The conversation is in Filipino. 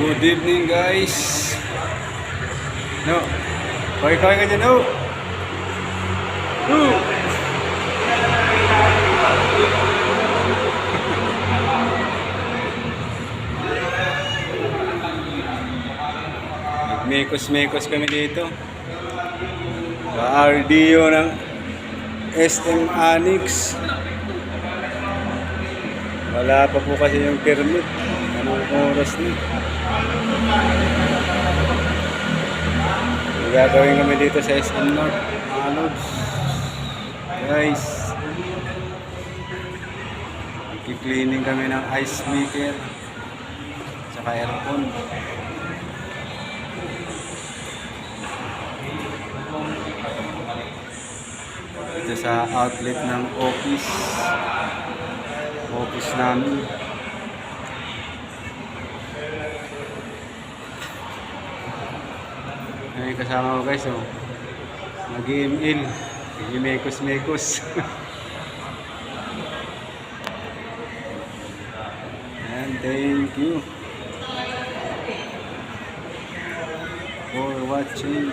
Good evening guys. No. Kaya ka dyan, no. No. Mekos-mekos kami dito. Sa RDO ng SM Annex. Wala pa po kasi yung permit. Anong oras na? Gagawin kami dito sa SM North. Lods. Guys. Cleaning kami ng ice maker. Saka aircon. Ito sa outlet ng office namin. Ay, kasama ko guys, oh. Mag-email, mekos-mekos. And thank you for watching.